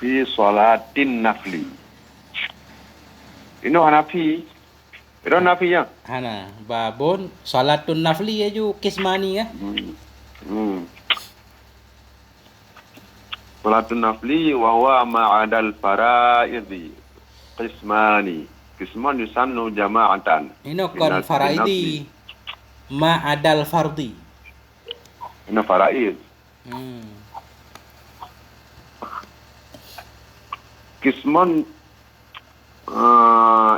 fi salatin nafli. Ino Hanafi. Ino Hanafi ya. Hana babun salatun nafli aju kismani ya. Salatun nafli wa huwa ma'adal faraidhi qismani. Qisman yusannu jama'atan. Ino kon faraidi ma adal fardi. Ino faraid. Qisman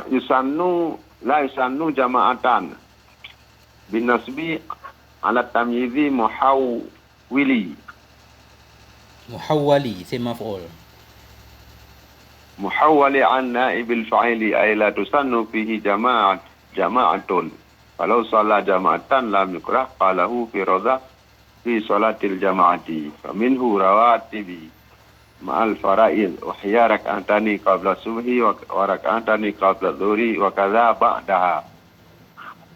yusannu la yusannu jama'atan bin nasbi ala tamyizi muhawwili si maf'ul. muhawwali an naibil fa'ili ay la tusannu fihi jama'atun kalau salat jama'atan lam yukrah qalahu fi radha fi salatil jama'ati faminhu rawatibi ma'al fara'id wa hiya rak'atani qabla subhi wa rak'atani qabla dhuhri wa kadza ba'daha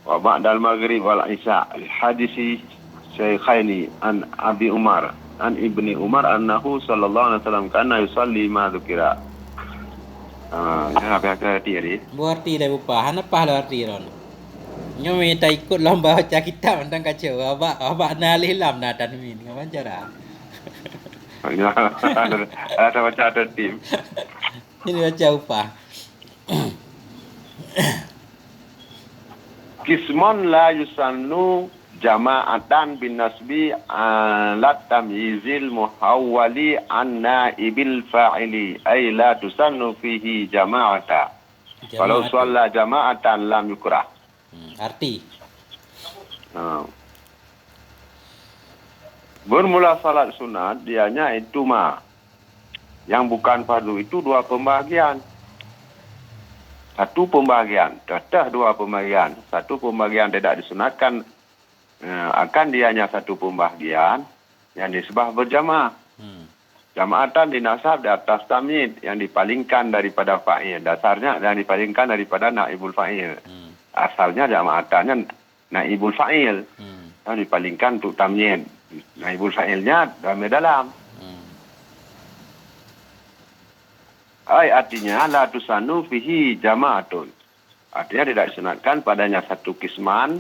wa ba'dal maghrib wal isya al hadisi syaikhaini an Abi Umar an Ibni Umar annahu sallallahu alaihi wasallam kana yusalli ma dzukira. Apa arti dia? Berarti dah bupa. Apa arti ron? Nyo minta ikut lomba baca kitab tentang kacau. Abak nalih lam na tanmin. Ngapan cara? Ada baca ada tim. Ini baca upah. Kismon la yusannu jama'atan bin nasbi la tamyizil muhawwali an naibil fa'ili ay la tusannu fihi jama'ata. Kalau shalla jama'atan lam yukrah. Arti. Bermula salat sunat dianya itu yang bukan fardu itu dua pembagian. Satu pembagian, tetap dua pembagian. Satu pembagian tidak disunatkan akan dianya satu pembagian yang disebah berjamaah. Jamaatan dinasab di atas tamyid yang dipalingkan daripada fa'il. Dasarnya yang dipalingkan daripada naibul fa'il. Asalnya jamaatannya naibul fa'il. Yang dipalingkan untuk tamyid. Naibul fa'ilnya dalam. Artinya la tusanu fihi jama'atun. Artinya tidak disunatkan padanya satu kisman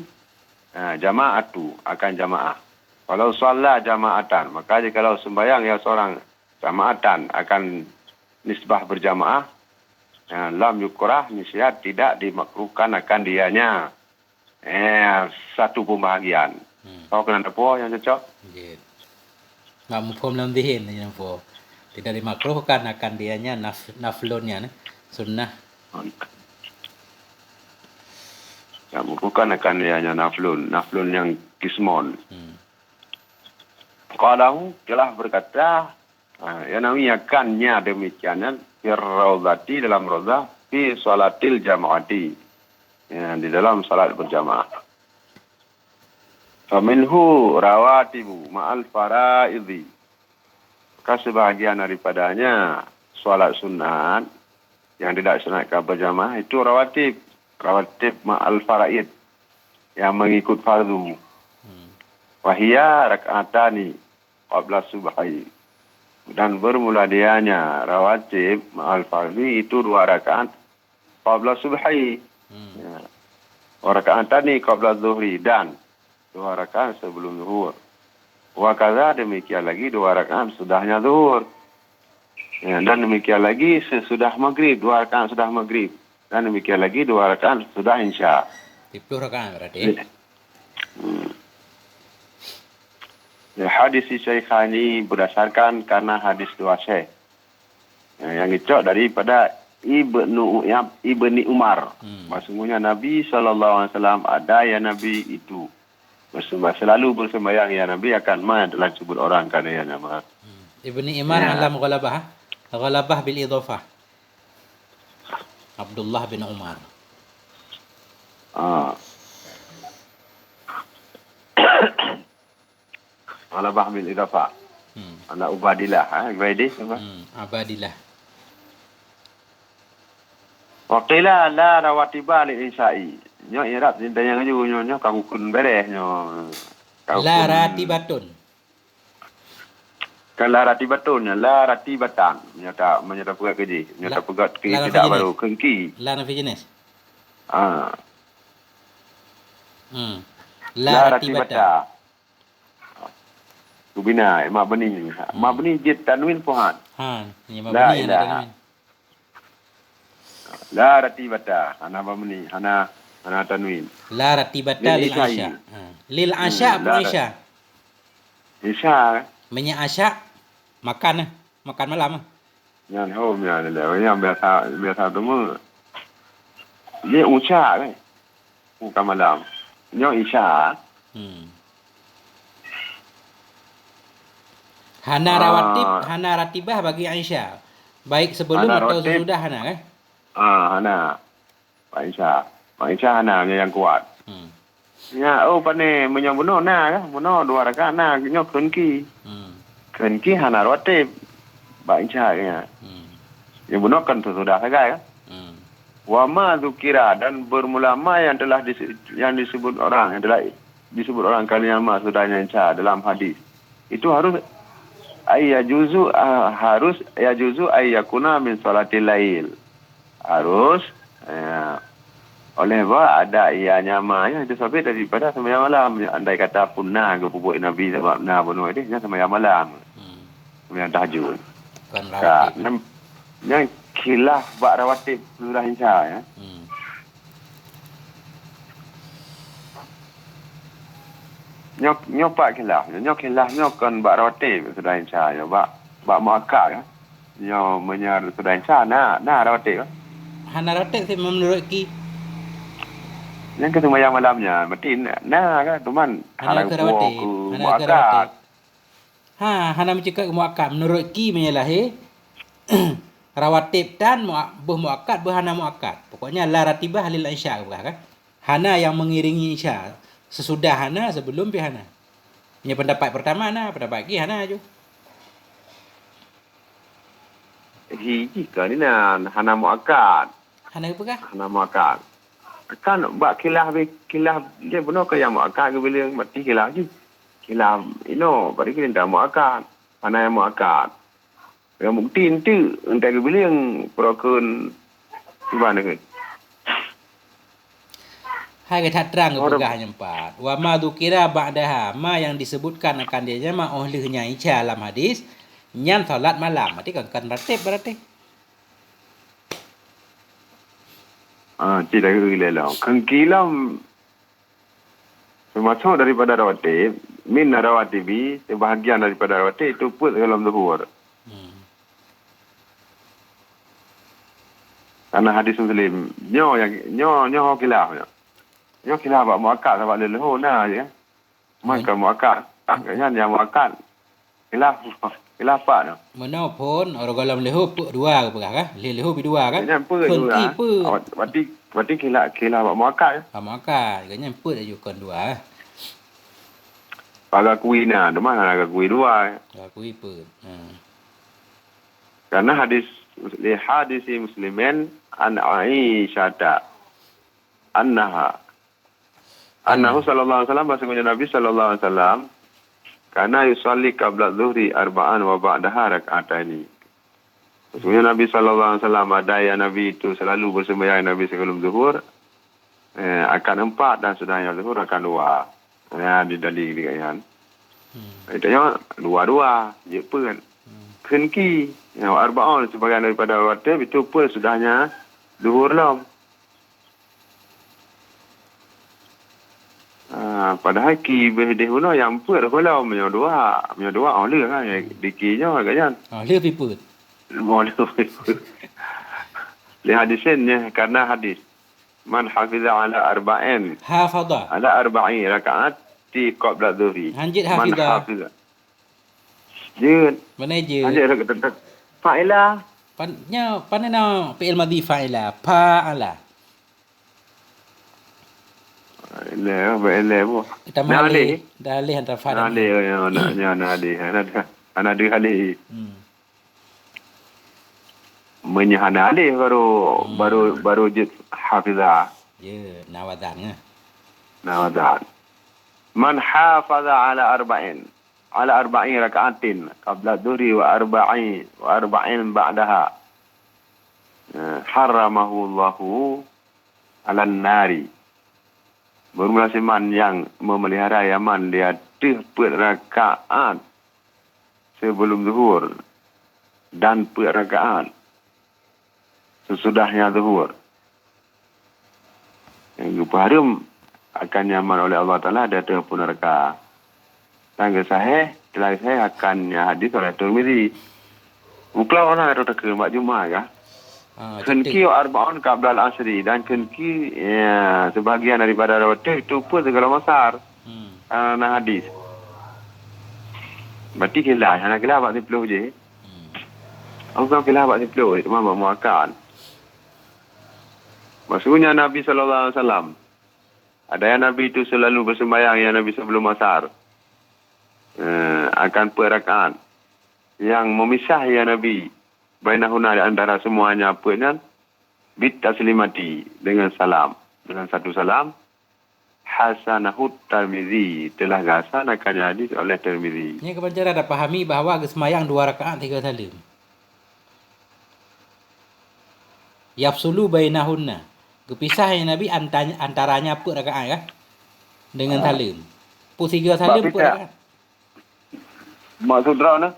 jama'atu akan jamaah. Kalau shalla jama'atan, maka jikalau sembahyang yang seorang jama'atan akan nisbah berjamaah, lam yukrah nisiyat tidak dimakruhkan akan dianya satu pembahagian. Kau kenapa po yang cocok? Nggak mufhum lam dihin yang po. Tidak dimakruhkan akan dianya naflunnya sunnah. Yang makruhkan akan dianya naflun yang kismon. Qalahu telah berkata yang namanya demikiannya firraudati dalam raudhah fi salatil jama'ati. Di dalam salat berjamaah. Faminhu rawatibu ma'al faraidhi. Maka sebahagian daripadanya solat sunat yang tidak sunatkan berjamaah itu rawatib ma'al faraid yang mengikut fardu. Wahia rak'atani qabla subhi. Dan bermula dianya rawatib ma'al fardi itu 2 rakaat qabla subhi. Wa rak'atani qabla dhuhri dan 2 rakaat sebelum zuhur. Wa kadza demikian lagi 2 rakaat sudahnya zuhur. Dan demikian lagi sesudah maghrib 2 rakaat sudah maghrib. Dan demikian lagi 2 rakaat sudah isya. 10 rakaat berarti. Hadis Syaikhaini berdasarkan karena hadis 2 syekh. Yang dicok daripada Ibni Umar. Maksudnya Nabi SAW ada ya Nabi itu. Selalu bersembahyang ya Nabi akan adalah sebut orang kadang nama. Ibni Umar alam ghalabah bil idhafah. Abdullah bin Umar. Ghalabah bil idhafah. Anak Ubadillah, Ubaidih apa? Abadillah. Waqila la rawatiba li isai. Nyo irap dintanya ngaju nyo kagukun bereh nyo. La ratibatun. Kan la ratibatun, la ratibatan. Menyata pegat keji. Menyata pegat keji la tidak nafi baru. jenis. Kengki. La nafi jenis. Ah. La La ratibata. ratibata. Kubina, mabni. Mabni jid tanwin fuhan. Ha, ni La mabni ana ilaha. tanwin. La ratibata. Hana mabni. Hana tanwin. La ratibata lil Isya'i. Aisyah. Lil Aisyah apa Aisyah? Isya. Menya Aisyah makan makan malam. Yan hôm nhà này là yang biasa tu mu. Dia usha kan. Bukan malam. Nyo isya. Hana ratibah bagi Aisyah. Baik sebelum Hana atau ratib. sesudah Hana kan? Hana. Pak Isya. Pak Isya Hana yang kuat. Ya, pane menyobuno na kan. Buno 2 rakaat na nyo kunki. Kunki hana ratib. Pak Isya ya. Yang buno kan sesudah saja kan. Wa ma dzukira dan bermula ma yang telah disebut orang, yang telah disebut orang kalimat sudahnya Isya dalam hadis. Itu harus yajuzu ayyakuna min salatil lail. Harus oleh ada ianya ma ya itu sampai daripada sembahyang malam. Andai kata punna ke pupuk Nabi sebab na bunuh ini sembahyang malam. Sembahyang tahajud. Kan rawatib. Yang khilaf bak rawatib sudah Isya ya. Nyok pak khilaf kan bak rawatib sudah Isya ya bak muakkad ya. Nyo menyar sudah Isya na rawatib. Hana rawatib sih menurut ki. Yang kesembahyang malamnya mesti kan teman Hana ke rawatib. Muakkad. Hana mencakap muakkad menurut ki menyalah rawatib dan muakkad hana muakkad. Pokoknya la ratibah lil Isya kan. Hana yang mengiringi Isya. Sesudah Hana, sebelum pi Hana. Punya pendapat pertama pendapat ki Hana je. Hiji kan ini hana muakkad. Hana apa kah? Hana muakkad. Kan bak khilaf dia benar ke yang muakkad ke bila mati khilaf je. Khilaf bagi kita muakkad. Hana yang muakkad. Yang bukti itu entah ke bila yang perakun gimana ke? Hai kata terang ke pegahnya 4. Wa ma dzukira ba'daha, ma yang disebutkan akan dia ma olehnya Isya dalam hadis nyan salat malam. Berarti kan ratib berarti. Tidak gila. Kengkilam termasuk daripada rawatib, min rawatibi, sebahagian daripada rawatib itu pun dalam zuhur. Karena hadis Muslim, nyo khilaf. Nyo khilaf bak muakkad sebab leluhur je. Maka muakkad, yang muakkad. Khilaf pak no. Mana pun orang dalam leho puk 2 ke pegah kan? Leho pi 2 kan? Yang pun dua. Berarti khilaf bak muakkad. Muakkad, kanya puk aja kon 2. Paga kui di mana paga kui 2. Aku puk. Karena hadis Muslimin an Aisyah annahu sallallahu alaihi wasallam bahasanya Nabi sallallahu alaihi wasallam karena yusalli qabla dhuhri arba'an wa ba'daha rak'ataini. Sesungguhnya Nabi sallallahu alaihi wasallam ada yang Nabi itu selalu bersembahyang Nabi sebelum zuhur akan 4 dan sudahnya zuhur akan 2. Ya di dalil dikatakan. Itu 2 je pun. Kenki yang arba'an sebagian daripada rawatib itu pun sudahnya zuhur lah. Padahal ki behdeh uno yang put kalau punya dua oleh kan dikinya agaknya. Oleh pi put. Oleh put. Lihat hadisnya karena hadis man hafiza ala arba'in. Hafadha. Ala arba'in rakaat di qabla dhuhri. Hanjit hafiza. Jun. Mana je? Hanjit rakaat fa'ila. Panna fi'il madhi fa'ila. Fa'ala. Lepo. Dalih antara fa dan Dalih. Ana ada halih. Menyahana halih baru jid hafizah. Ya, nawadan. Man hafaza ala arba'in. ala arba'in raka'atin qabla dhuhri wa arba'in ba'daha. Haramahu Allahu ala nari. Bermula seman yang memelihara Yaman dia 4 rakaat sebelum zuhur dan 4 rakaat sesudahnya zuhur. Yang berharum akan nyaman oleh Allah Ta'ala ada 30 rakaat. Tangga sahih, telah saya akan hadis oleh Tirmizi. Uklau orang ada ke mak Jumaat ya. Kenki arba'un qabla al-asri dan kenki sebahagian daripada rawatib itu pun segala masar. Nah hadis. Berarti kilah, hanya kilah buat 10 je. Aku kilah buat 10, itu mah muakan. Maksudnya Nabi sallallahu alaihi wasallam. Ada yang Nabi itu selalu bersembahyang yang Nabi sebelum asar. Akan perakaat yang memisah ya Nabi bainahuna di antara semuanya apanya bit taslimati dengan salam, dengan satu salam. Hasanahut Tirmizi, telah gasanakan hadis oleh Tirmizi. Ini kebancara ada pahami bahawa semayang 2 rakaat 3 salim. Yafsulu bainahunna. Kepisah yang Nabi antaranya apa rakaat ya? Dengan salim. Pu 3 salim apa rakaat? Maksud drona?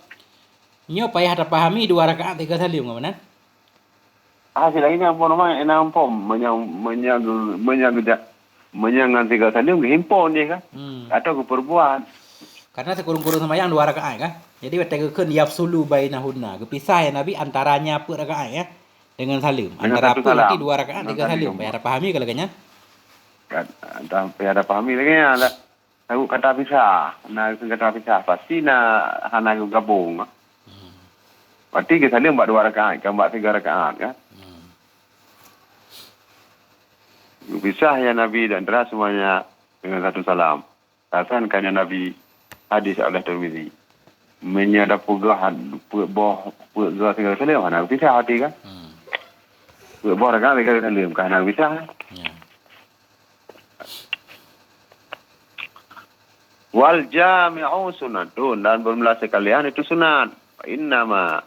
Nyo payah ada pahami 2 rakaat 3 salim ke mana? Hasil lagi ni apa nama enam pom menyangan 3 salim himpun dia kan? Atau keperbuat. Karena sekurang-kurang semayang 2 rakaat kan? Jadi bertegakan yafsulu bainahunna. Kepisah yang Nabi antaranya apa rakaat ya? Dengan salim. Antara apa nanti 2 rakaat 3 salim. Payah ada pahami ke laganya? Payah ada pahami lagi ya. Aku kata pisah. Kata pisah. Pasti hana gabung. Berarti ke salim buat 2 rakaat. Kan buat 3 rakaat kan? Pisah ya Nabi dan antara semuanya dengan satu salam. Katakan yang Nabi hadis oleh Tirmizi. Menyadap pegah segala salim. Hana pisah hati kan? Buat rakaat 3 salim. Kan hana pisah. Wal jami'u sunatun, dan bermula sekalian itu sunat. Innama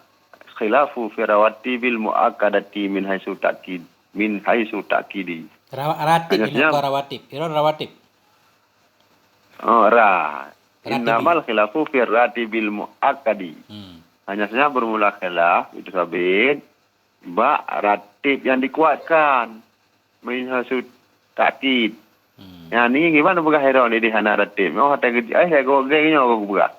khilafu fi rawatibil muakkadati min haitsu ta'kidi. Rawatib ini apa rawatib? Kira rawatib. Oh, innamal khilafu fi ratibil muakkadi. Hanya saja bermula khilaf itu sabit ratib yang dikuatkan min haitsu ta'kid. Ya ni gimana buka hero ni di hana ratib. Oh hata kerja saya go gengnya go buka.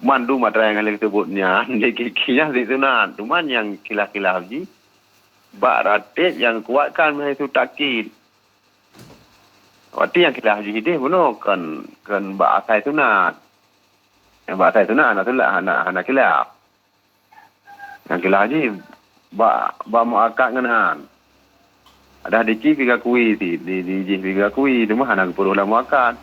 Mandu matra yang kali sebutnya di kikinya di sunat. Cuman yang kilah-kilah haji ratib yang kuatkan itu takkid. Waktu yang kilah haji dia bunuh kan asai sunat. Yang asai sunat hana kilah. Yang kilah haji muakkad ngenan. Ada di Civiga Kui di Civiga Kui itu mah anak perlu lah muakat.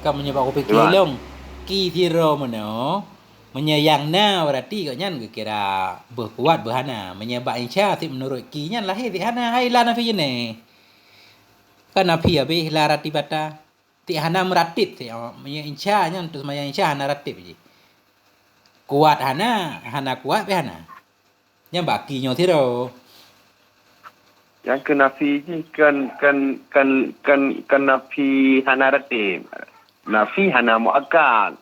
Kamu menyebab aku pikir long ki tiro mana menyayang na berarti kau nyan kira berkuat berhana menyebab insya ti menurut ki nyan lahir ti hana hai la nafi jene. Kan nafi habis la ratibata ti hana meratib ti insya nyan untuk semayang insya hana ratib je. Kuat hana kuat be hana. Yang baki nyo tiro. Yang ke nafi ni kan nafi hana ratib. Nafi hana muakkad.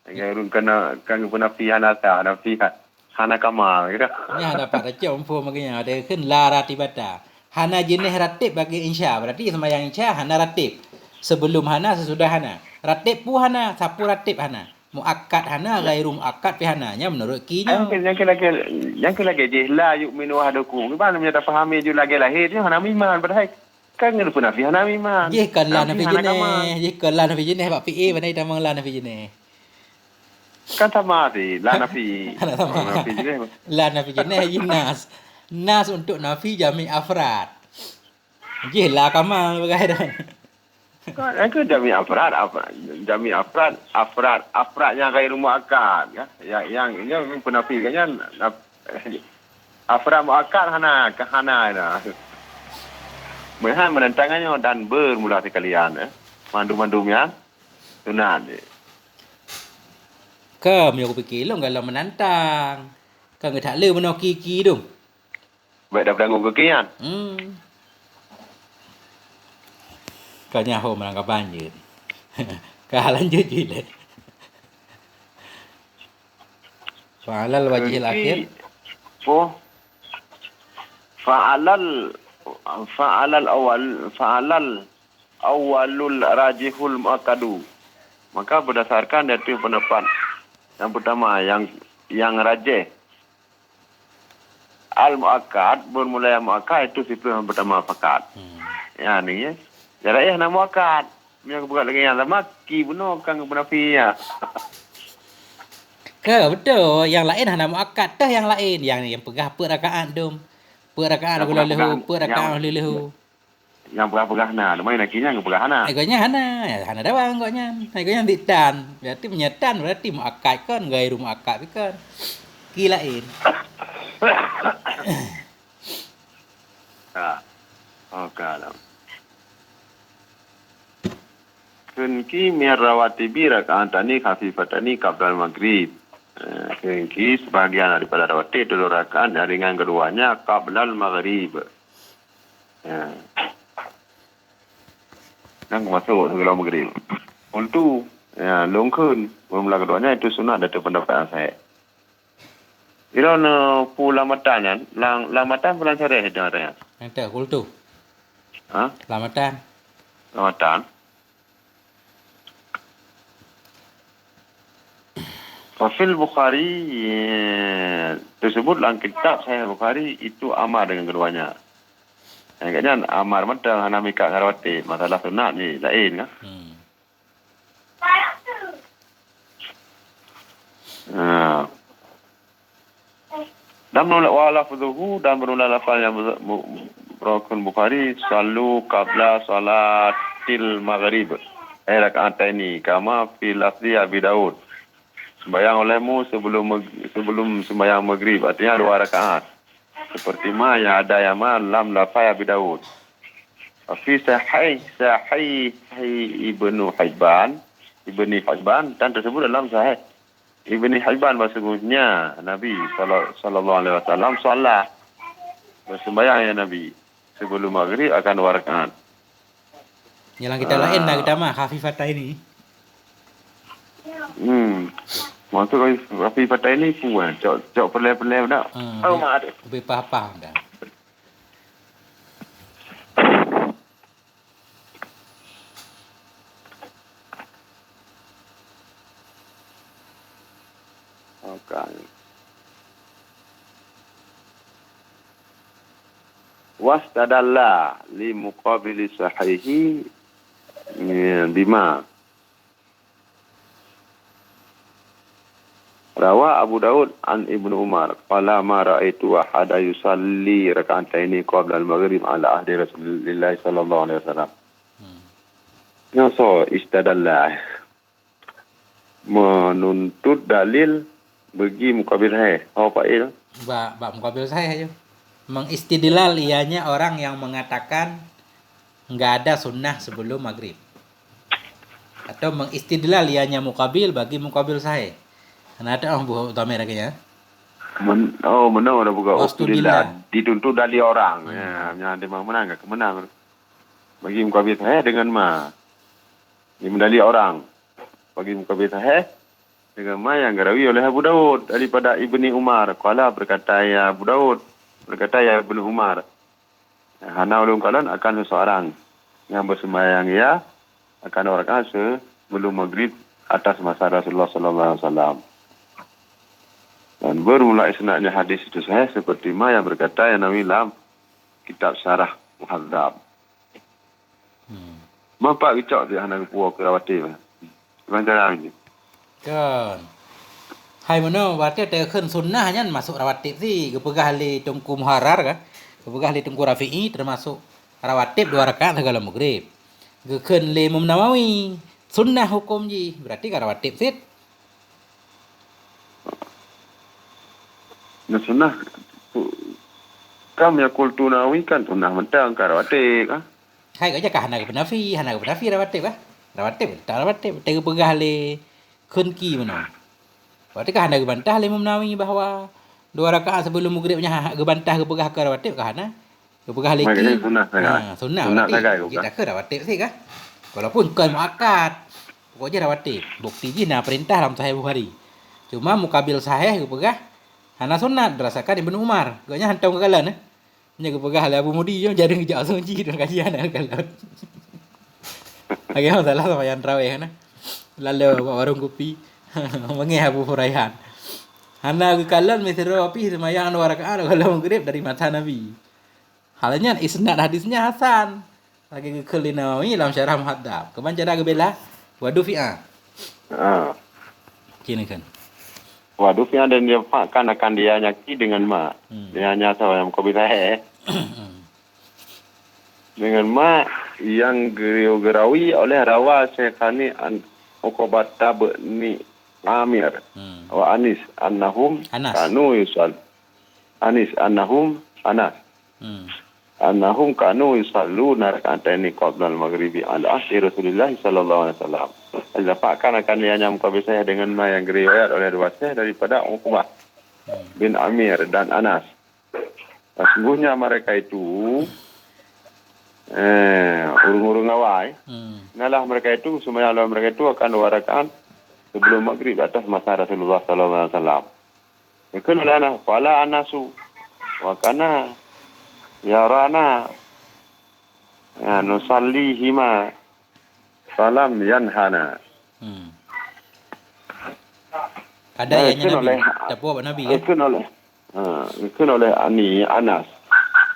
Yang kan nafi hana hana kamal gitu. Ya dapat aja umpo makanya ada kan la ratibata. Hana jenis ratib bagi insya. Berarti semayang insya hana ratib. Sebelum hana sesudah hana. Ratib pu hana, sapu ratib hana. Muakkad hana gairu muakkad pi hana nya menurut kinya. Yang lagi je la yu'minu ahadukum. Gimana punya tak fahami je lagi lahir je hana iman padahal kan ngene pun nafi hana iman. Je kan la nafi jene. Je kan la nafi jene bak PA pandai tamang la nafi jene. Kan sama sih la nafi. Nafi jene. La nafi jene nas. Nas untuk nafi jami afrad. Je la kamal bagai dah. Kan jami afrad yang gairu muakkad ya. Yang penafikannya afrad muakkad hana dah. Mereka menentangnya dan bermula sekalian Mandu-mandunya sunat. Ke punya aku fikir long kalau menantang. Kan nggak tak le mana ki dong. Baik dah beranggung kekian. Kau nyaho merangkap banjir. Kahalan je le. Fa'alal wajhil akhir. Oh, fa'alal awalul rajihul muakkadu. Maka berdasarkan dari pendapat yang pertama yang rajih al muakkad bermula muakkad itu situ yang pertama fakat. Ya ni ya. Jadi nama muakkad. Yang bukan lagi yang lama ki benar kan benafi ya. Ke betul, yang lain hana muakkad dah yang lain, yang pegah per rakaat dom. Per rakaat aku lehu, per rakaat lehu. Yang pegah-pegah nah, main nakinya yang pegah nah. Egonya hana dawang koknya. Egonya ditan. Berarti menyetan berarti muakkad kan, gairu muakkad kan. Ki lain. Kalam. Kunki mirawati bi rakaatani khafifatani qabla al-maghrib. Kunki sebagian daripada rawatib dulu rakaat ringan keduanya qabla al-maghrib. Dan masuk sebelum maghrib. Untuk long kun bermula keduanya itu sunat dari pendapat saya. Iron pulamatan kan, lamatan bulan sore itu ada. Nanti kul tu. Lamatan. Lamatan. Fafil Bukhari tersebut dalam kitab Sahih Bukhari itu amar dengan keduanya. Kayaknya amar macam hana mika ngarawati masalah sunat ni lain kan. Dan menolak walafzuhu dan menolak lafalnya Rawakul Bukhari salu qabla salatil maghrib. Rakaat ini kama fil lafzi Abi Daud. Sembayang olehmu sebelum sembayang maghrib, artinya 2 rakaat. Seperti yang ada yang lam lafai Abi Daud. Fi sahih Ibnu Hibban dan tersebut dalam sahih Ibnu Hibban bahasanya Nabi sallallahu alaihi wasallam solat bersembahyang ya Nabi sebelum maghrib akan 2 rakaat. Yang kita lain kita mah khafifata ini. Maksud Rafi Patah ini puan, cok perleh-perleh dah. Mak ada. Lebih paham dah. Okay. Wastadalla li muqabili sahihi bima Rawa Abu Daud an Ibnu Umar qala ma ra'aitu ahada yusalli rak'ataini qabla al-maghrib ala ahdi Rasulillah sallallahu alaihi wasallam. So istadallah menuntut dalil bagi mukabil saya. Apa itu? Bak mukabil saya aja. Mengistidlal ianya orang yang mengatakan enggak ada sunnah sebelum maghrib. Atau mengistidlal ianya mukabil bagi mukabil saya. Karena ada orang buka utama lagi ya. Menang dah buka istidlal. Dituntut dari orang. Ya, dia mau menang enggak? Kemenang. Bagi mukabil saya dengan Ini medali orang. Bagi mukabil saya dengan yang garawi oleh Abu Daud daripada Ibni Umar. Qala berkata ya Abu Daud, berkata ya Ibnu Umar. Hana ulun kalian akan seseorang yang bersembahyang ya akan orang sebelum maghrib atas masa Rasulullah sallallahu alaihi wasallam. Dan bermula isnadnya hadis itu saya seperti yang berkata yang Nabi dalam kitab Syarah Muhadzab. Bapak bicak dia hendak puak kerawati. Bagaimana ini? Kan. Hai mana berarti ada kan sunnah kan masuk rawatib sih. Kepegah li Tungku Muharrar kan. Kepegah li Tungku Rafi'i termasuk rawatib 2 rakaat segala maghrib. Kekan li Imam Nawawi sunnah hukum ji. Berarti kan rawatib sih. Nah sunnah kami kultu Nawawi kan sunnah mentang karawati kan. Hai aja kah hana ke Nafi rawatib kah? Rawatib, tak rawatib. Tega pegah le kun ki mana. Waktu kah anda gebantah le Imam Nawawi bahawa 2 rakaat sebelum maghrib nya gebantah ke pegah ke rawatib kah ana? Ke pegah le Mai ki. kena sunnah sangat. Sunnah Sunnah rawatib. sangat kau Kita ke rawatib sih kah? Walaupun bukan muakkad. Pokoknya rawatib. Bukti je na perintah dalam Sahih Bukhari. Cuma mukabil sahih ke pegah ana sunat berdasarkan Ibnu Umar. Gaknya hantam ke kalan nya ke pegah le Abu Mudi je jadi ngejak sunji dan kajian ke kalan. Lagi masalah sama yang raweh kan. Lalu bawa warung kopi. Mengeh Abu Huraihan. Hana ke kalan mesra api semayang 2 rakaat kalau maghrib dari mata Nabi. Halnya isnad hadisnya hasan. Lagi ke Nawawi dalam syarah Muhaddab. Keban cara ke bela wadu fi'ah. Kini kan. Waduh, dan dia akan dia nyaki dengan mak. Dia hanya tahu yang kau bisa dengan mak yang gerawi oleh rawa Syekhani Uqbata bin Amir wa Anis annahum kanu yusall Anis annahum Anas annahum kanu yusalluna rak'ataini qabla al-maghribi ala ahdi Rasulullah sallallahu alaihi wasallam. Dapatkan akan dia nyam kau bisa dengan mak yang riwayat oleh dua daripada Uqbah bin Amir dan Anas. Sesungguhnya mereka itu urung-urung awal. Nalah mereka itu semuanya mereka itu akan 2 rakaat sebelum maghrib atas masa Rasulullah sallallahu alaihi wasallam. Yakun lana qala anasu wa kana yarana nusallihima salam yanhana. Ada yang Nabi. Tak puas Nabi kan? Ikut oleh Anas.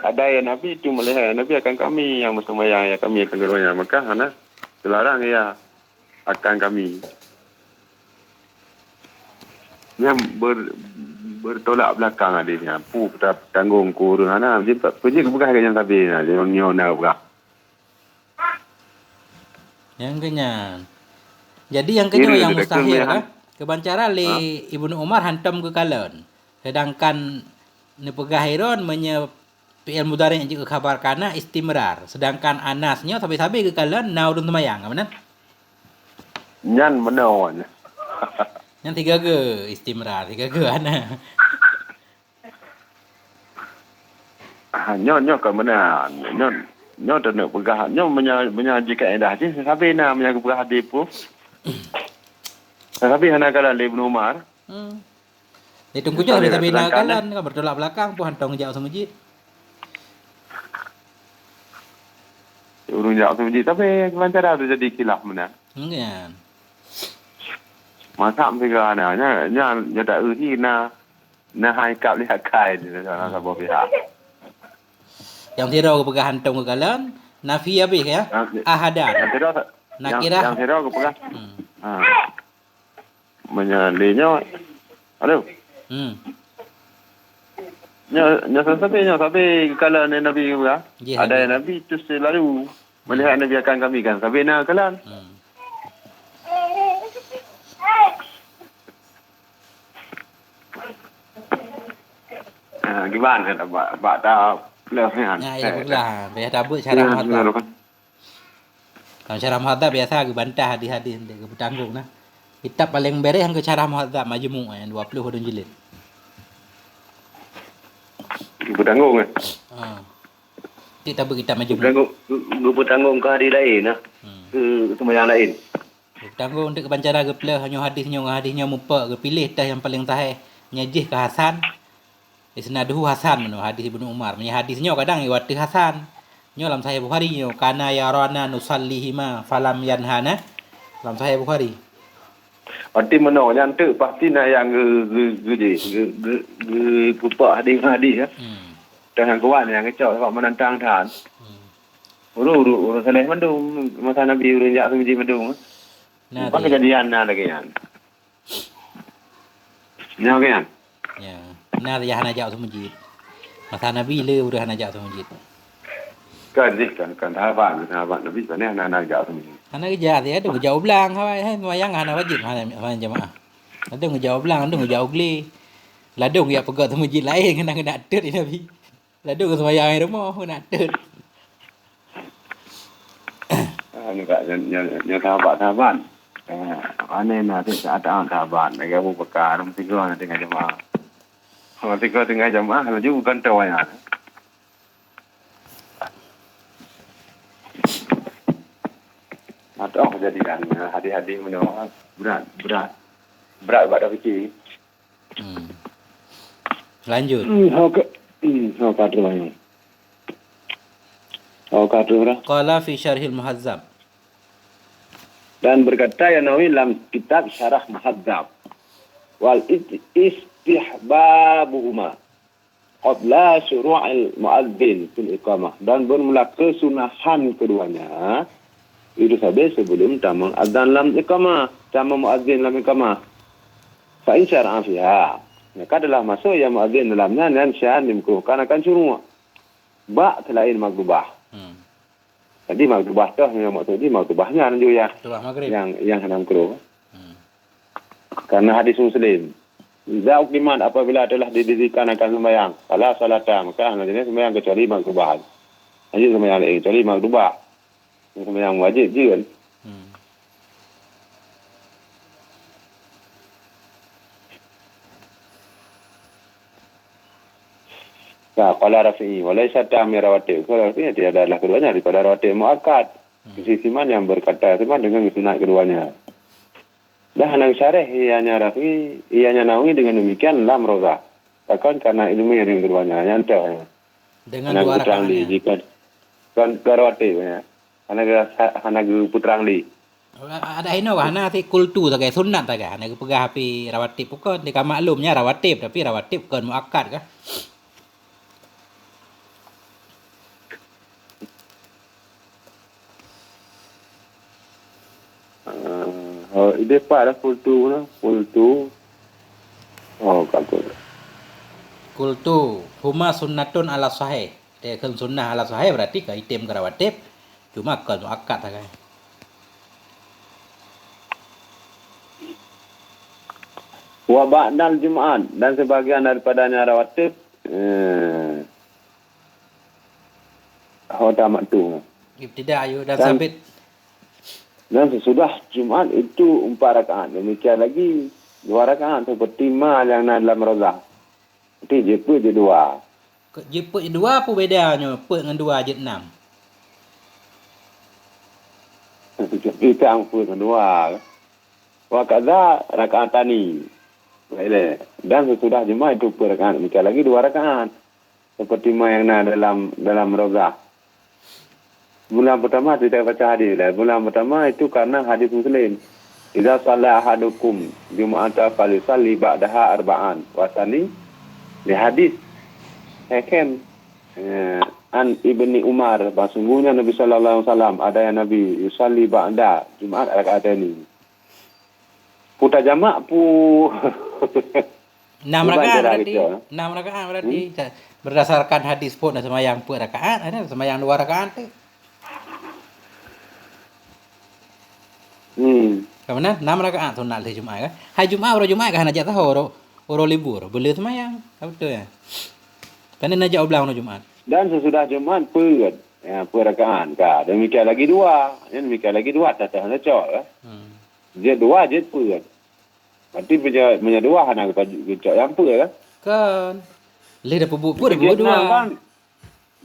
Ada yang Nabi itu melihat Nabi akan kami yang bersemayang ya kami akan keduanya. Maka Anas dilarang ya akan kami. Yang bertolak belakang adanya. Pu tanggung kurung Anas. Pergi ke bekas yang Nabi na dia nyona bekas. Yang kenyan. Jadi yang kenyan yang mustahil kah? Kebancara le Ibnu Umar hantam ke kalan. Sedangkan ni pegahiron fi'il mudhari' yang juga khabar kana istimrar. Sedangkan Anasnya sampai-sampai ke kalan naurun semayang, benar? Nyan menawan. Yang 3 ke istimrar, 3 ke ana. Nyo kan benar. Nyo tak nak pegah. Nyo menyaji kaedah je. Sampai nak menyaga pegah hadis pun. Tapi hana kalan Ibnu Umar. Dia tunggu je sampai nak kalan kan bertolak belakang pun hantar ngejak sama masjid. Urung jauh sama masjid tapi kelancaran tu jadi khilaf benar. Kan. Masa mereka nya tak uji na hai kap lihat kai dia sana sabah pihak. Yang tira ke pegah hantar ke kalan nafi habis ya. Ahadan. Yang tira ke pegah. Menyalinya aduh sampai kalau Nabi juga ada yang Nabi itu selalu melihat Nabi akan kami kan sampai nak kalan gimana kan bak dah lehan ya beglah biasa tabut cara muhaddab kalau cara muhaddab biasa ke bantah hadis-hadis dia ke bertanggung nah. Kitab paling beres yang ke Syarah Muhaddab Majmu' yang 20 hudun jilid. Bertanggung kan? Kita berkitab Majmu'. Bertanggung ke hadis lain lah. Ke semua yang lain. Bertanggung untuk kebancara ke pelah hanya hadisnya mupa ke pilih tah yang paling sahih. Nyajih ke Hasan. Isnaduhu Hasan mano hadis Ibnu Umar. Punya hadisnya kadang iwati Hasan. Nyo dalam Sahih Bukhari nyo kana yarana nusallihima falam yanhana. Dalam Sahih Bukhari. Pasti menang yang tu pasti nak yang pupak hadis ya. Dan yang kuat yang kecau sebab menantang Tuhan. Urus saleh mandung masa Nabi urus jak suci mandung. Nah, apa kejadian nak lagi kan? Nah kan? Ya. Nah dia hana jak masjid. Masa Nabi le urus hana jak masjid. Kan sahabat Nabi sebenarnya hana jak masjid. Hana kerja dia ada ngejauh belang hai mayang hana wajib hana jemaah. Ada ngejauh belang, ada ngejauh geli. Ladung ya pegat masjid lain kena atur Nabi. Ladung ke semayang rumah nak atur. Nya sahabat-sahabat. Aneh nanti saat sahabat. Mereka berpekar. Tiga nanti tengah jemaah. Kalau tiga tengah jemaah, laju bukan tawanya. Atau kejadian hadi-hadi menawar berat pada fikir. Lanjut. Qala fi syarhil muhazzab. Dan berkata ya Nawawi dalam kitab Syarah Muhadzab wal istihbabuhuma qabla syuru'il muadzin fil iqamah, dan bermula kesunahan keduanya itu sahaja sebelum tamu adzan lam iqamah, tamu muadzin lam iqamah. Fa in syara'a fiha, maka adalah masuk yang muadzin dalamnya dan syar'an dimkuhkan akan syuru' ba' selain maghrubah. Jadi maghrubah tu yang maksud di maghrubahnya juga ya. Setelah maghrib. Yang hendak kru. Karena hadis Muslim. Idza uqimat, apabila telah didirikan akan sembahyang, fala salata, maka hendaknya sembahyang kecuali maghrubah. Lanjut sembahyang lain kecuali maghrubah. Sembahyang wajib juga. Nah, qala Rafi'i wa laysa ta'mir rawatib. Qala Rafi'i tidak adalah keduanya daripada rawatib muakkad. Kesisiman yang berkata sama dengan sunat keduanya. Dah nang syarah ianya Rafi'i, ianya Nawawi dengan demikian lam roza. Takkan karena ilmu yang keduanya nyantau. Dengan dua rakaatnya. Jika kan rawatib ya. Hana putrang li. Ada ino hana ti kultu tak sunat tak hana pegah api rawatib pukon di maklumnya rawatib tapi rawatib bukan muakkad kah? Ide pak dah kultu. Oh, kakak. Kultu huma sunnatun ala sahih. Dia kan sunnah ala sahih berarti ke item ke rawatib cuma ke muakkad tak kan. Wa ba'dal Jumat, dan sebagian daripadanya rawatib tamat tu. Tidak ayu dan sabit. Dan sesudah Jumat itu 4 rakaat. Demikian lagi 2 rakaat seperti yang dalam rozah. Itu jepa je 2. Jepa je 2 apa bedanya? Pe dengan 2 je 6. Kita angput dengan 2. Wa kadza rakaat tani. Dan sesudah Jumat itu 4 rakaat. Demikian lagi 2 rakaat. Seperti yang dalam rozah. Bulan pertama tidak baca hadis lah. Bulan pertama itu karena hadis Muslim. Idza shalla ahadukum jum'ata falisalli ba'daha arba'an. Wasani di hadis Hakim an Ibni Umar, sesungguhnya Nabi sallallahu alaihi wasallam ada yang Nabi yusalli ba'da Jumat rakaat ini. Putar jamak pu 6 rakaat berarti. 6 rakaat berarti. Berdasarkan hadis pun sembahyang 4 rakaat, ada sembahyang 2 rakaat tu. Kemudian 6 rakaat sunat hari Jumaat kan. Hari Jumaat orang Jumaat kan najak tahu orang libur. Boleh sembahyang. Betul ya. Kan najak belah orang Jumaat. Dan sesudah Jumaat per rakaat ka. Demikian lagi 2. Demikian lagi 2 tatah najak kan. Dia 2 je per. Berarti punya 2 hana gecok yang per kan. Kan. Leh dah pebuk pun dah 2.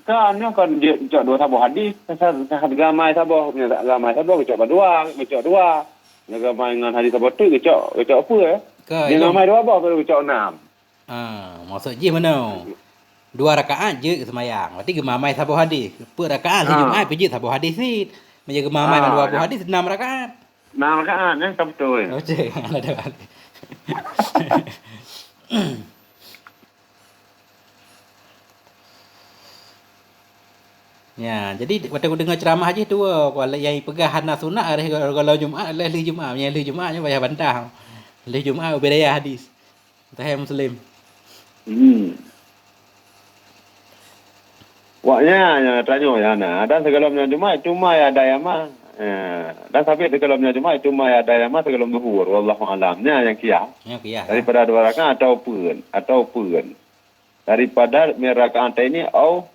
Kan dia gecok 2 sabuh hadis. Harga mai sabuh punya agama sabuh gecok 2, gecok 2. Agama dengan hadis sabuh tu gecok apa ya? Dia mai 2 apa baru gecok 6. Maksud je mana? 2 rakaat je sembahyang. Berarti gemamai sabuh hadis. Per rakaat hari Jumaat pergi sabuh hadis ni. Menjaga gemamai 2 hadis 6 rakaat. 6 rakaat kan betul. Okey, ada. Ya, jadi waktu aku dengar ceramah aja tu kalau yang pegah hana sunat kalau Jumaat adalah hari Jumaat, yang hari Jumaatnya banyak bantah. Hari Jumaat beda hadis. Tahir Muslim. Waknya tanya ya nah, dan segala macam Jumaat cuma ada yang mah. Dan sampai segala macam Jumaat cuma ada yang mah segala zuhur wallahu alamnya yang kiyah. Ya, kiyah. Daripada 2 rakaat ataupun daripada rakaat ini au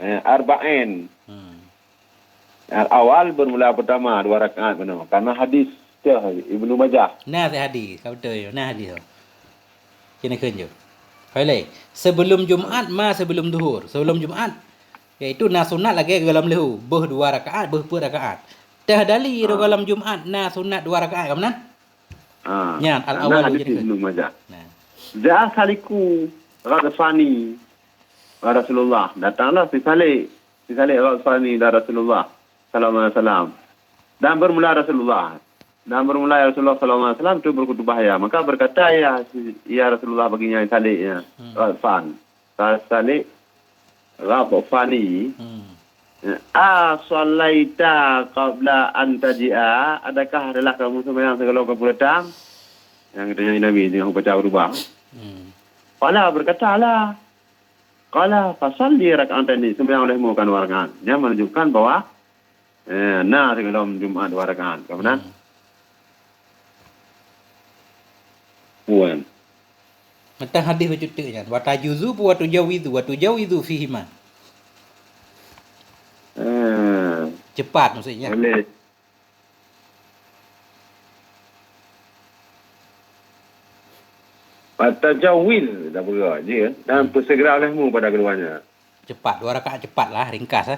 arba'in. Awal bermula pertama 2 rakaat benar. Karena hadis dia Ibnu Majah. Nah, saya hadis. Kau betul yo. Nah, hadis tu. Kena kerja. Boleh. Sebelum Jumaat sebelum duhur. Sebelum Jumaat. Iaitu sunat lagi dalam lehu. 2 rakaat, 2 rakaat. Dah dali dalam Jumaat sunat 2 rakaat ke mana? Nya al-awal hadis Ibnu Majah. Nah. Ja'a saliku Ghadfani Rasulullah. Datanglah si Salih Ghadfani dari Rasulullah sallallahu alaihi wasallam. Dan bermula Rasulullah sallallahu alaihi wasallam itu berkutubah ya. Maka berkata ya Rasulullah baginya Salih ya. Ghadfan. Salih Ghadfani. Sallaita qabla an taji'a. Adakah adalah kamu sembahyang sebelum kamu datang? Yang ditanya Nabi yang baca berubah. Qala berkatalah. Qala fasalli raka'atan ini sembahyang olehmu kan 2 rakaat. Dia menunjukkan bahwa sebelum Jumaat 2 rakaat. Kemudian puan. Mentang hadis bercutuknya. Wa tajuzu wa tujawizu fihi ma. Cepat maksudnya. Boleh. Tajawil dah berat je. Dan bersegera olehmu pada keduanya. Cepat, 2 rakaat cepatlah, ringkas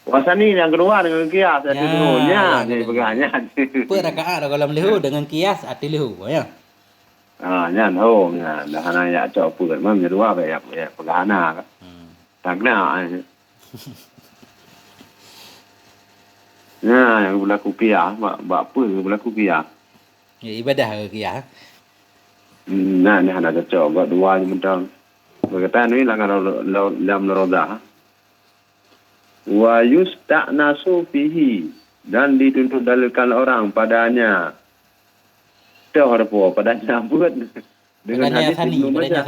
Wasani yang kedua dengan kias ada dulunya jadi pegangnya. 2 rakaat dalam lehu dengan kias ati lehu ya. Nyan dah hana ya cok pun mam ya dua ya pegana. Tak kena. Yang berlaku kias, buat apa berlaku kias? Ya ibadah ke kias. Ni hana cocok buat 2 je mentang. Berkata ni dalam rodah. Wa yusta'nasu fihi dan dituntut dalilkan orang padanya. Tahu apa? Padanya buat dengan hadis Ibnu Majah.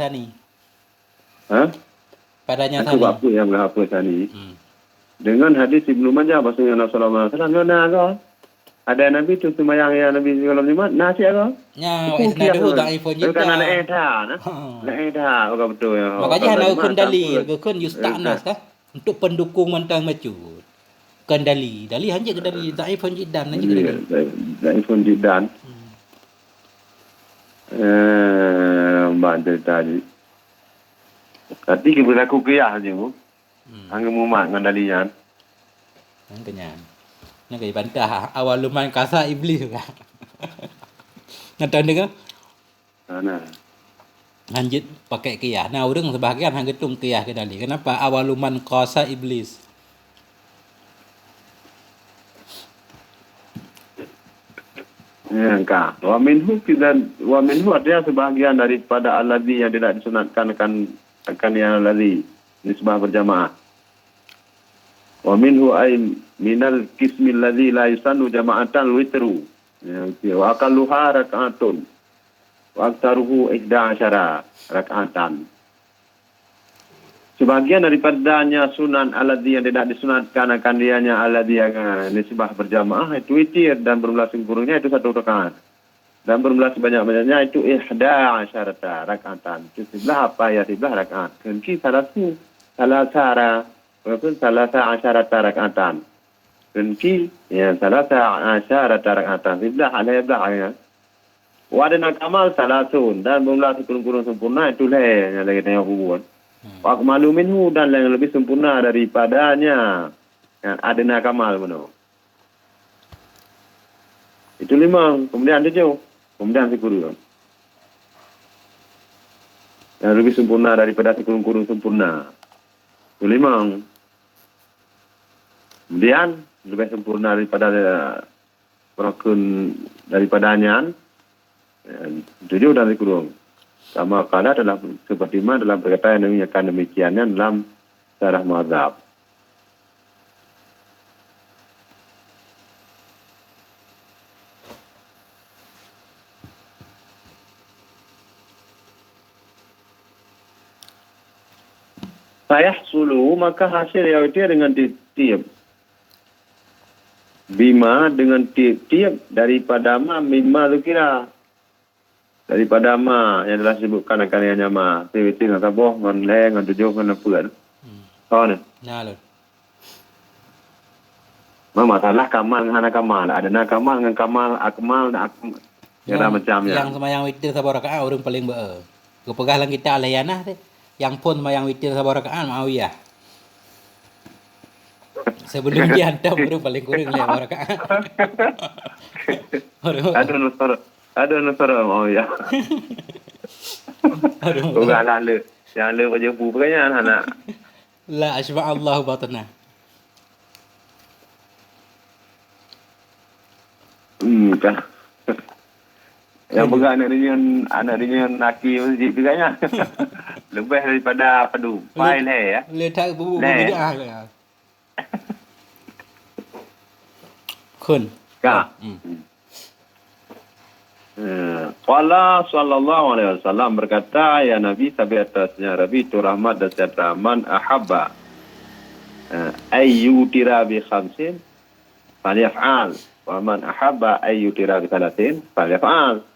Padanya Sani. Apa yang apa Sani? Dengan hadis Ibnu Majah bahasanya Rasulullah sallallahu alaihi wasallam ada Nabi tu sembahyang ya Nabi sallallahu alaihi wasallam nasi apa? Nya isnaduhu dhaifun jiddan. Bukan ada dah. Bukan betul ya. Makanya hana kendali, bukan yusta'nas kah? Untuk pendukung mentang macut. Kendali. Dali hanya kendali dhaifun jiddan hanya kendali. Dhaifun jiddan. Mbak tadi. Tapi kita berlaku kiyah je bu. Hangga mumat ngandalian. Hangga nak bantah awal luman kasa iblis lah. Nanti dengar? Mana? Lanjut pakai kiyah. Nah, orang sebahagian hang getung kiyah ke dali. Kenapa awal luman kasa iblis? Ya, enggak. Wa minhu artinya sebahagian daripada alladhi yang tidak disunatkan akan yang alladhi nisbah berjamaah. Wa minhu ay minal qismi alladhi la yusannu jama'atan witru. Wa aqalluha rak'atun. Wa aktsaruhu 11 rak'atan. Sebahagian daripadanya sunan alladhi yang tidak disunatkan akan dianya alladhi yang nisbah berjamaah itu witir dan bermula sempurnanya itu 1 rakaat. Dan bermula sebanyak-banyaknya itu 11 rak'atan. Itu 11 apa ya 11 rakaat. Kenki salasa rak'atan. Kenki ya salasa rak'atan. 11 ya. Wadana kamal salasun dan bermula sekurang-kurang sempurna itu yang lagi tengok hubungan. Wa akmalu minhu dan yang lebih sempurna daripadanya. Yang adana kamal benar. Itu 5. Kemudian 7. Kemudian 10. Yang lebih sempurna daripada sekurang-kurang sempurna. Itu 5. Kemudian lebih sempurna daripada rukun daripadanya. 7 dan 10. Sama kala dalam seperti mana dalam perkataan yang menyatakan demikiannya dalam syarah mazhab. Sayahsulu maka hasil yaitu dengan tiap. Bima dengan tiap daripada mimma zikira. Daripada yang telah disebutkan akan yang nyama. Tiwiti dengan saboh, dengan leng, dengan tujuh, dengan apa kan. Tahu ni? Nah, lho. Masalah kamal dengan hana kamal. Ada na kamal dengan kamal, akmal dan akmal. Kira macamnya. Yang semayang witir sabar rakaat orang paling beer. Kepegah lang kita alayanah teh. Yang pun semayang witir sabar rakaat Muawiyah. Sebelum dihantam orang paling kurang lihat sabar rakaat. Ada nusara mau ya. Bukan lalu. Yang lalu macam bukannya anak. La asma Allah batana. Kan. Yang pegang anak dia naki masjid juga lebih daripada padu. Pai ya. Letak bubu bid'ah lah. Kun. Ka. Qala sallallahu alaihi wasallam berkata ya Nabi sabda atasnya Nabi itu rahmat dan sejahtera man ahabba ayyutira bi khamsin falyaf'al wa man ahabba ayyutira bi thalathin falyaf'al.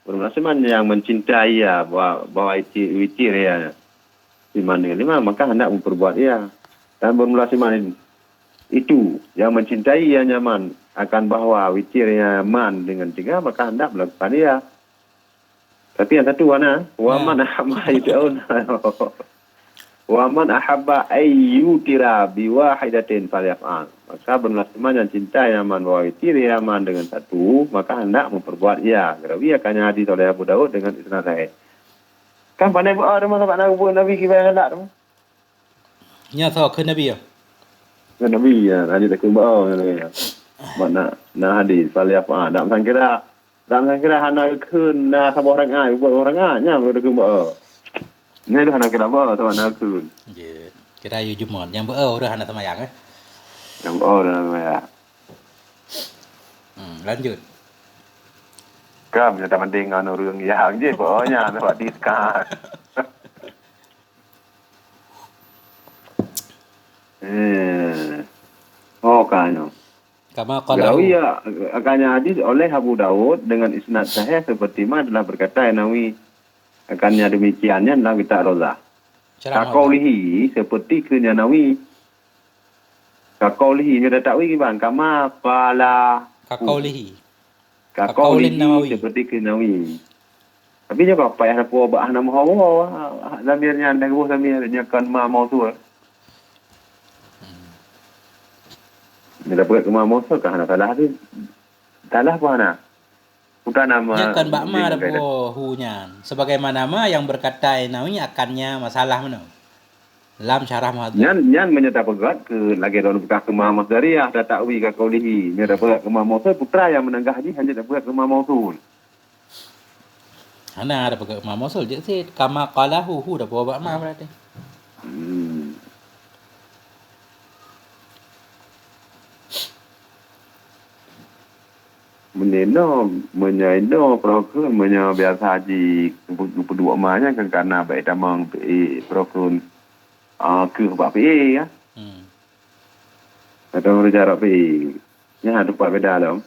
Bermaksud yang mencintai ya bahwa witir ya iman dengan 5 maka hendak memperbuat ya. Dan bermula siman itu yang mencintai ya nyaman akan bahwa witir ya man dengan 3 maka hendak melakukan ya. Tapi yang satu mana? Wa man ahabba ayyutira wa man ahabba ayyutira bi wahidatin falyaf'al. Maka bermaksud yang cinta nyaman bahwa witir ya man dengan 1 maka hendak memperbuat ya. Gerawi akannya hadis oleh Abu Daud dengan isnad sahih. Kan pandai buat ada masa Nabi kibaya hendak tu. Nya tahu ke Nabi ya. Kan Nabi ya, hadis tak kubau ya. Mana hadis falyaf'al. Dalam sangkira hana kun na sabah orang ai buat orang nya boleh kubau. Ni dah hana kira apa tu hana kun. Ya, kira yu Jumat yang beer orang hana semayang Yang orang ya. Lanjut. Kam ya tak penting anu orang yang je pokoknya nak diskan. Kan. Kama qala Gerawi ya akannya hadis oleh Abu Daud dengan isnad sahih seperti mana telah berkata Nawawi akannya demikiannya dalam kitab Rozah. Kakaulihi seperti kenya Nawawi. Kakaulihi dia tak tahu bang kama qala kakaulihi. Kakaulihi seperti kenya Nawawi. Tapi dia apa payah apa bah nama hawa zamirnya dan gua zamirnya kan mau tu. Dia dapat rumah motor kan nak salah tu. Salah apa nak? Bukan nama. Nya kan bak ma dapo hunyan. Sebagaimana ma yang berkata nawi akannya masalah mana? Lam syarah mahadzab. Nyan menyata pegat ke lagi dalam bekas kemah masdariyah dah takwi ka kaulihi. Dia dapat kemah motor putra yang menanggah ni hanya dapat kemah motor. Hana ada pakai ma mosul je sih kama qalahu hu dapo bak ma berarti. Menyaido prokun biasa haji kedua mahnya kan karena baik tamang prokun ke bab ya. Atau berjarak nya ada pak beda dalam.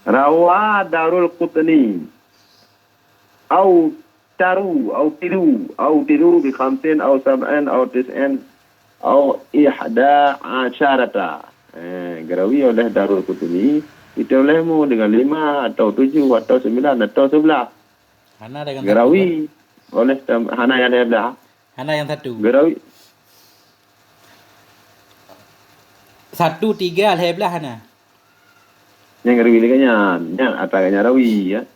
Rawa Darul Qutni au tiru bi 50 au 70 au 90 au 11. Gerawi oleh Darul Qutni itu olehmu dengan 5 atau 7 atau 9 atau 11. Hana dengan Gerawi oleh hana yang ada. Hana yang satu. Gerawi 1 3 alhamdulillah hana. Yang gerawi lekanya, yang ataknya rawi ya.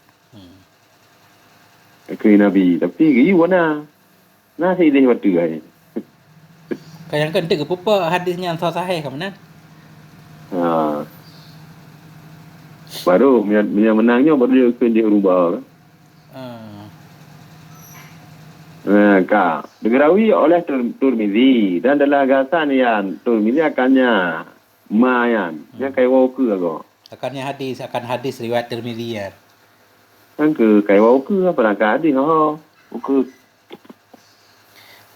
Ke Nabi tapi gigi warna. Nah silih waktu ai. Kayang kan ke pupa hadisnya sahih ke mana? Baru yang menangnya baru dia rubah. Kak, digerawi oleh Tirmizi dan dalam gagasan yang Tirmizi akannya mayan. Yang kai wau ke aku. Akan hadis riwayat Tirmizi ya. Kan ke kai wau ke apa nak hadis ke.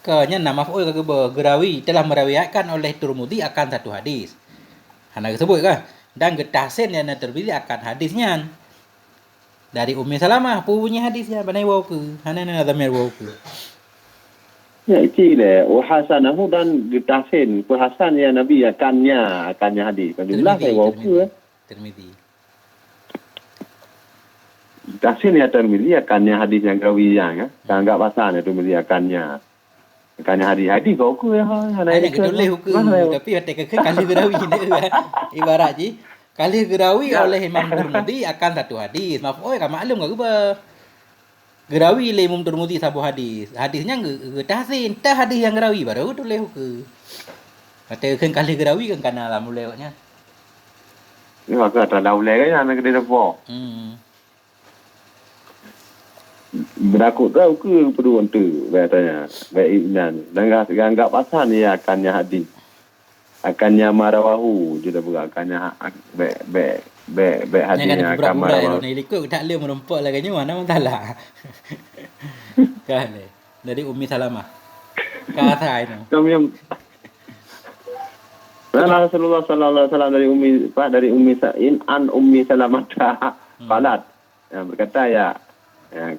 Kanya nama maf'ul ke gerawi telah meriwayatkan oleh Tirmizi akan satu hadis. Hana disebut kan? Dan getahsen yang Tirmizi akan hadisnya. Dari Ummi Salamah punya hadisnya banai wau ke. Hana na zamir wau ke. Ya, itu le. Hasanahu dan ditahsin. Hasan ya Nabi akannya hadis. Kan jumlah saya bawa ke. Tirmidzi. Tahsin ya Tirmidzi akannya hadis yang gawiyah ya. Kan enggak pasal ya Tirmidzi akannya hadis kau ke ya. Hanya kedoleh hukum tapi ada kali gerawi ni ibarat ji. Kali gerawi oleh Imam Tirmidzi akan satu hadis. Maaf kan maklum ke apa? Gerawi le Imam Tirmidzi satu hadis. Hadisnya tahsin, tah hadis yang gerawi baru doleh hukum. Kata kali gerawi kan kana lah mulainya. Ini maka tak lau lagi kan nak kena dapat. Berakut tahu ke perlu tu katanya. Baik Ibnan. Dan enggak pasal ni akannya hadis. Akannya marawahu juga akannya be hadisnya akan marawahu. Ni likut tak leh merompak lah kan mana masalah. Kan dari Ummi Salamah. Kata itu. Kami yang Rasulullah sallallahu alaihi wasallam dari Ummi Sa'in an Ummi Salamah qalat. Berkata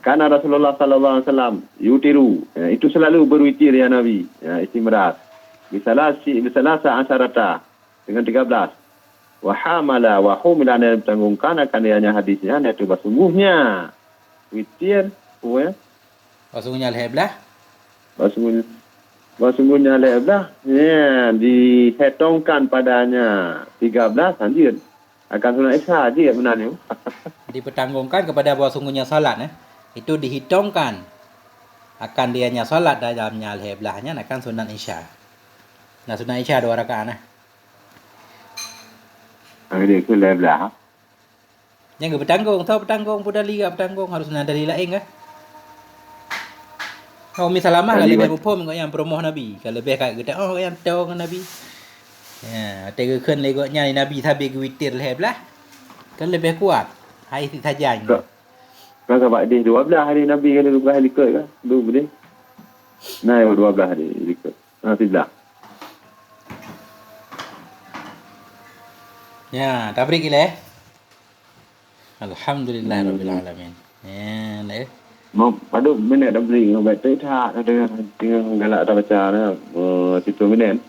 karena Rasulullah sallallahu alaihi wasallam yutiru. Itu selalu berwitir ya Nabi. Istimrar. Bisalasa asarata dengan 13. Wa hamala wa humila dan ditanggungan akan ianya hadisnya itu sungguhnya witir sungguhnya alheblah sungguhnya alheblah dihetongkan padanya 13 anjir akan sunat isya dia benarnya dipertanggungkan kepada bahwa sungguhnya salat itu dihitungkan akan dianya salat dalamnya alheblahnya akan sunat isya. Nah sunat isya 2 rakaat dia ke leblah. Yang bertanggung pudali bertanggung harus ada dalil lain kah? Kalau misalnya kalau lebih pun yang promoh Nabi, kalau lebih kat kita yang tahu dengan Nabi. Ya, tegekan legotnya Nabi sabi witir leblah. Kan lebih kuat. Hai si saja ni. Kan sebab dia 12 hari Nabi kan 12 hari ikut kan? 2 boleh. Nah, 12 hari ikut. Tidak. Ya, tabrik ile. Alhamdulillahirabbil alamin. Ya, le. Mau padu minit dah beri ngobat tak ada dengan galak dah baca situ minit.